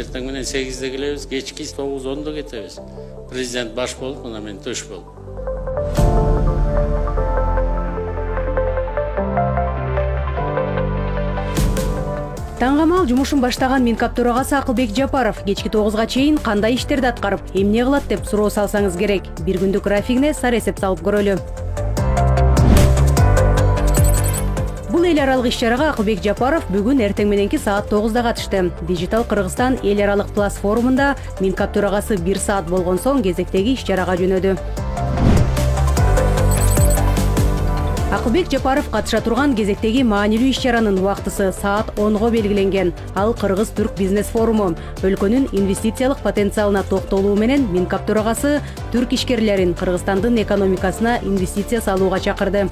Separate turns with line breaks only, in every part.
эртең менен 8-де келебиз, кечки 9-10-да кетебиз. Президент баш болуп, мына мен төш болуп.
Таңгамал жумушун баштаган Минкап төрагасы Акылбек Жапаров кечки 9-га чейин кандай иштерди аткарып, эмне кылат деп суроо салсаңыз керек. Бир күндүк графигине сар эсеп салып көрөлү. Бул эл аралык иш-чарага Акылбек Жапаров бүгүн эртең мененки саат 9-да катышты. Digital Кыргызстан эл аралык платформунда Минкап төрагасы 1 саат болгон соң кезектеги иш-чарага жөнөдү. Акылбек Жапаров катыша турган кезектеги маанилүү иш-чаранын убактысы саат 10-го белгиленген. Ал Кыргыз-Түрк бизнес форуму. Өлкөнүн инвестициялык потенциалына токтолуу менен Минкап төрагасы түрк ишкерлерин Кыргызстандын экономикасына инвестиция салууга чакырды.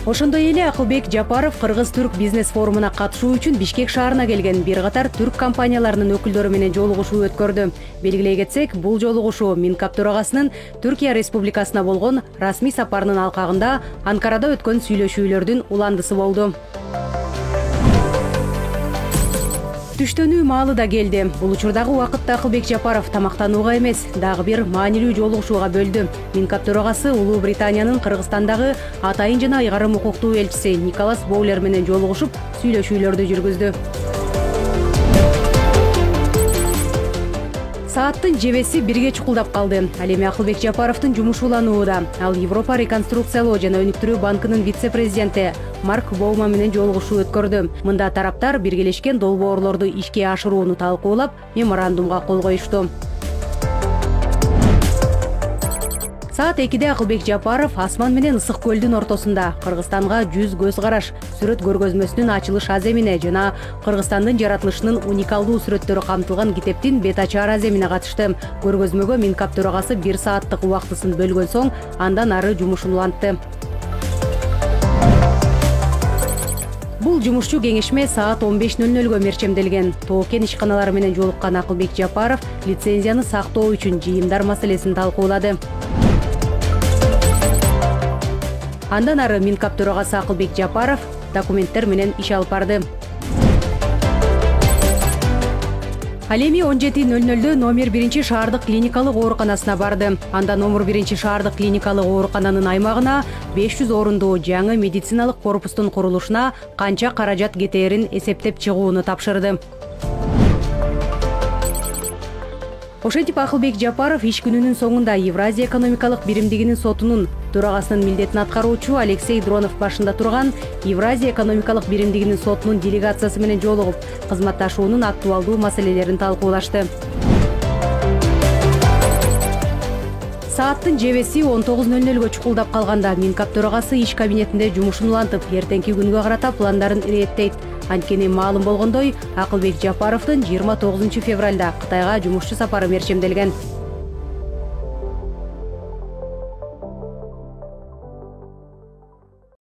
Ошондой эле Акылбек Жапаров Кыргыз-Түрк бизнес форумуна катышуу үчүн Бишкек шаарына келген бир катар түрк компанияларынын өкүлдөрү менен жолугушуу өткөрдү. Белгилей кетсек, бул жолугушуу Минкап төрагасынын Түркия Республикасына болгон расмий сапарынын алкагында Анкарада өткөн сүйлөшүүлөрдүн уландысы болду. Түштөнүү маалы да келди. Бул учурдагы убакытта Акылбек Жапаров тамактанууга эмес, дагы бир маанилүү жолугушууга бөлдү. Минкап төрагасы Улуу Британиянын Кыргызстандагы атайын жана ыйгарым укуктуу элчиси Николас Боулер менен жолугушуп, сүйлөшүүлөрдү жүргүздү. Сааттын жебеси бирге чукулдап калды. Ал эми Акылбек Жапаровдун жумушу уланууда. Ал Европа реконструкциялоо жана өнүктүрүү банкынын вице-президенти Марк Боума менен жолугушуу өткөрдү. Мында тараптар биргелешкен долбоорлорду ишке ашырууну талкуулап, меморандумга кол коюшту. Саат 2-де Акылбек Жапаров Асман менен Ысык көлдүн ортосунда Кыргызстанга 100 көз караш сүрөт көргөзмөсүнүн ачылыш аземине жана Кыргызстандын жаратылышынын уникалдуу сүрөттөрү камтылган китептин бет ачар аземине катышты. Көргөзмөгө Минкап төрагасы 1 сааттык убактысын бөлгөн соң андан ары жумушун улантты. Бул жумушчу кеңешме саат 15:00-гө мерчемделген. Тоокен ишканалары менен жолуккан Акылбек Жапаров лицензияны сактоо үчүн жыйымдар маселесин талкуулады. Андан ары Минкап төрагасы Акылбек Жапаров документтер менен иш алып барды. Ал эми 17:00-дө номер 1 шаардык клиникалык ооруканасына барды. Анда номер 1 шаардык клиникалык оорукананын аймагына 500 орундуу жаңы медициналык корпустун курулушуна канча каражат кетээрин эсептеп чыгууну тапшырды. Ошентип Акылбек Жапаров иш күнүнүн соңунда Евразия экономикалык биримдигинин сотунун төрагасынын милдетин аткаруучу Алексей Дронов башында турган Евразия экономикалык биримдигинин сотунун делегациясы менен жолугуп, кызматташуунун актуалдуу маселелерин талкуулашты. Сааттын жебеси 19:00-гө чукулдап калганда Минкап төрагасы иш кабинетинде жумушун улантып, эртеңки күнгө карата пландарын иреттейт. Анткени маалым болгондой, Акылбек Жапаровдун 29 февралда Кытайга жумушчу сапары мерчемделген.